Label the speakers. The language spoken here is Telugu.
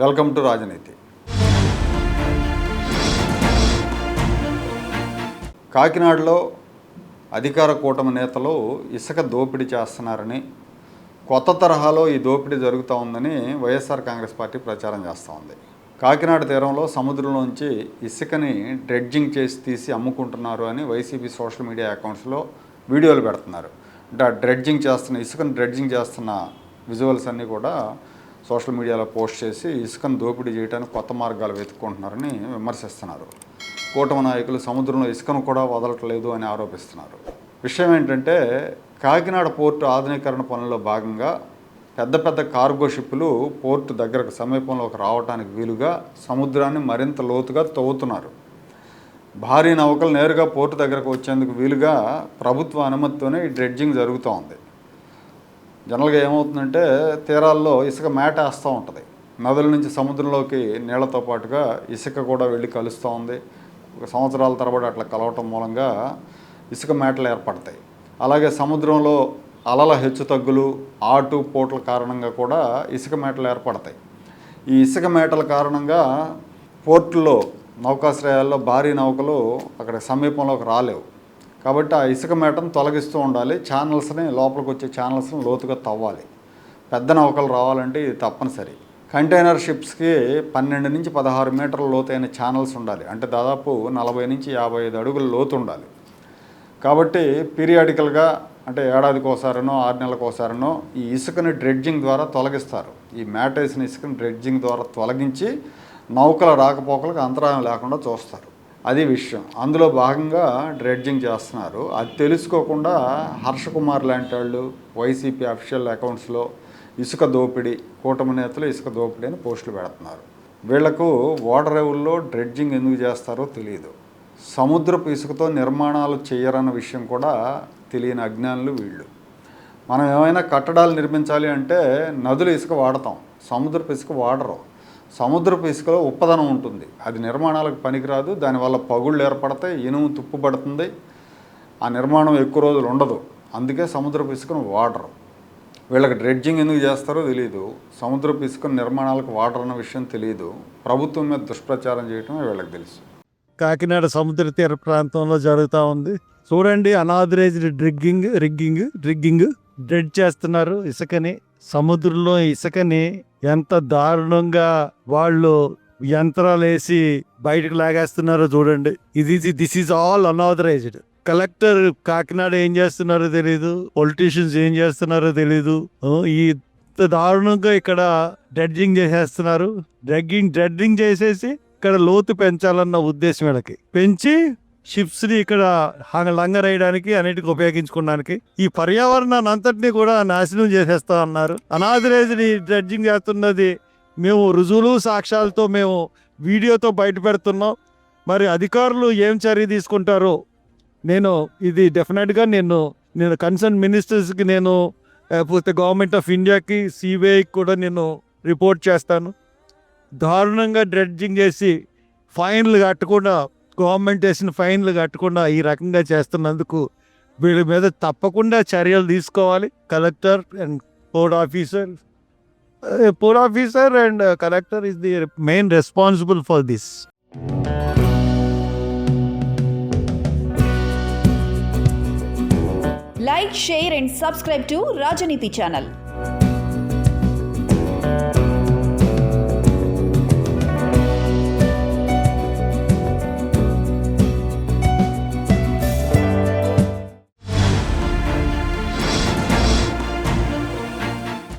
Speaker 1: వెల్కమ్ టు రాజనీతి. కాకినాడలో అధికార కూటమి నేతలు ఇసుక దోపిడీ చేస్తున్నారని, కొత్త తరహాలో ఈ దోపిడీ జరుగుతూ ఉందని వైఎస్ఆర్ కాంగ్రెస్ పార్టీ ప్రచారం చేస్తూ ఉంది. కాకినాడ తీరంలో సముద్రంలోంచి ఇసుకని డ్రెడ్జింగ్ చేసి తీసి అమ్ముకుంటున్నారు అని వైసీపీ సోషల్ మీడియా అకౌంట్స్లో వీడియోలు పెడుతున్నారు. అంటే ఆ ఇసుకను డ్రెడ్జింగ్ చేస్తున్న విజువల్స్ అన్నీ కూడా సోషల్ మీడియాలో పోస్ట్ చేసి ఇసుకను దోపిడీ చేయడానికి కొత్త మార్గాలు వెతుక్కుంటున్నారని విమర్శిస్తున్నారు. కూటమి నాయకులు సముద్రంలో ఇసుకను కూడా వదలట్లేదు అని ఆరోపిస్తున్నారు. విషయం ఏంటంటే, కాకినాడ పోర్టు ఆధునీకరణ పనుల్లో భాగంగా పెద్ద పెద్ద కార్గో షిప్పులు పోర్టు దగ్గరకు సమీపంలోకి రావడానికి వీలుగా సముద్రాన్ని మరింత లోతుగా తవ్వుతున్నారు. భారీ నౌకలు నేరుగా పోర్టు దగ్గరకు వచ్చేందుకు వీలుగా ప్రభుత్వ అనుమతితోనే ఈ డ్రెడ్జింగ్ జరుగుతూ ఉంది. జనరల్గా ఏమవుతుందంటే, తీరాల్లో ఇసుక మేట వేస్తూ ఉంటుంది. నదుల నుంచి సముద్రంలోకి నీళ్లతో పాటుగా ఇసుక కూడా వెళ్ళి కలుస్తూ ఉంది. సంవత్సరాల తరబడి అట్లా కలవటం మూలంగా ఇసుక మేటలు ఏర్పడతాయి. అలాగే సముద్రంలో అలల హెచ్చుతగ్గులు, ఆటు పోట్ల కారణంగా కూడా ఇసుక మేటలు ఏర్పడతాయి. ఈ ఇసుక మేటల కారణంగా పోర్టుల్లో నౌకాశ్రయాల్లో భారీ నౌకలు అక్కడ సమీపంలోకి రాలేవు. కాబట్టి ఆ ఇసుక మేటను తొలగిస్తూ ఉండాలి. ఛానల్స్ని, లోపలికి వచ్చే ఛానల్స్ని లోతుగా తవ్వాలి. పెద్ద నౌకలు రావాలంటే ఇది తప్పనిసరి. కంటైనర్ షిప్స్కి 12 నుంచి 16 మీటర్ల లోతైన ఛానల్స్ ఉండాలి. అంటే దాదాపు 40 నుంచి 55 అడుగుల లోతు ఉండాలి. కాబట్టి పీరియాడికల్గా, అంటే ఏడాదికి ఒకసారినో 6 నెలలకు ఒకసారినో ఈ ఇసుకని డ్రెడ్జింగ్ ద్వారా తొలగిస్తారు. ఈ మేట వేసిన ఇసుకని డ్రెడ్జింగ్ ద్వారా తొలగించి నౌకల రాకపోకలకు అంతరాయం లేకుండా చూస్తారు. అది విషయం. అందులో భాగంగా డ్రెడ్జింగ్ చేస్తున్నారు. అది తెలుసుకోకుండా హర్షకుమార్ లాంటి వాళ్ళు వైసీపీ అఫీషియల్ అకౌంట్స్లో ఇసుక దోపిడీ, కూటమి నేతలు ఇసుక దోపిడీ అని పోస్టులు పెడుతున్నారు. వీళ్లకు ఓడరేవుల్లో డ్రెడ్జింగ్ ఎందుకు చేస్తారో తెలియదు. సముద్రపు ఇసుకతో నిర్మాణాలు చేయరన్న విషయం కూడా తెలియని అజ్ఞానులు వీళ్ళు. మనం ఏమైనా కట్టడాలు నిర్మించాలి అంటే నదుల ఇసుక వాడతాం, సముద్రపు ఇసుక వాడరు. సముద్రపు ఇసుకలో ఉప్పదనం ఉంటుంది, అది నిర్మాణాలకు పనికిరాదు. దానివల్ల పగుళ్ళు ఏర్పడతాయి, ఇనుము తుప్పుపడుతుంది, ఆ నిర్మాణం ఎక్కువ రోజులు ఉండదు. అందుకే సముద్రపు ఇసుకను వాడరు. వీళ్ళకి డ్రెడ్జింగ్ ఎందుకు చేస్తారో తెలియదు, సముద్రపు ఇసుకను నిర్మాణాలకు వాడరన్న విషయం తెలియదు. ప్రభుత్వం మీద దుష్ప్రచారం చేయటమే వీళ్ళకి తెలుసు.
Speaker 2: కాకినాడ సముద్ర తీర ప్రాంతంలో జరుగుతూ ఉంది. చూడండి, అనాథరైజ్డ్ డ్రిగ్గింగ్ డ్రెడ్ చేస్తున్నారు ఇసుకని. సముద్రంలో ఇసుకని ఎంత దారుణంగా వాళ్ళు యంత్రాలు వేసి బయటకు లాగేస్తున్నారో చూడండి. This is all unauthorised. Collector Kakinada ఏం చేస్తున్నారో తెలీదు, పొలిటీషియన్స్ ఏం చేస్తున్నారో తెలీదు. ఇంత దారుణంగా ఇక్కడ డ్రెడ్జింగ్ చేసేస్తున్నారు. డ్రెడ్జింగ్ చేసేసి ఇక్కడ లోతు పెంచాలన్న ఉద్దేశం వీళ్ళకి. పెంచి షిప్స్ ని ఇక్కడ లంగరేయడానికి, అన్నిటికీ ఉపయోగించుకోవడానికి, ఈ పర్యావరణాన్ని అంతటినీ కూడా నాశనం చేసేస్తా అన్నారు. అనాథరైజ్డ్ డ్రెడ్జింగ్ చేస్తున్నది మేము రుజువులు సాక్ష్యాలతో మేము వీడియోతో బయట పెడుతున్నాం. మరి అధికారులు ఏం చర్య తీసుకుంటారో ఇది డెఫినెట్గా నేను కన్సర్న్ మినిస్టర్స్కి, లేకపోతే గవర్నమెంట్ ఆఫ్ ఇండియాకి, సిబిఐకి కూడా నేను రిపోర్ట్ చేస్తాను. దారుణంగా డ్రెడ్జింగ్ చేసి ఫైన్లు కట్టకుండా, గవర్నమెంట్ వేసిన ఫైన్లు కట్టకుండా ఈ రకంగా చేస్తున్నందుకు వీళ్ళ మీద తప్పకుండా చర్యలు తీసుకోవాలి. Collector and port officer and collector is the main responsible for this.
Speaker 3: Like, share and subscribe to Rajaniti channel.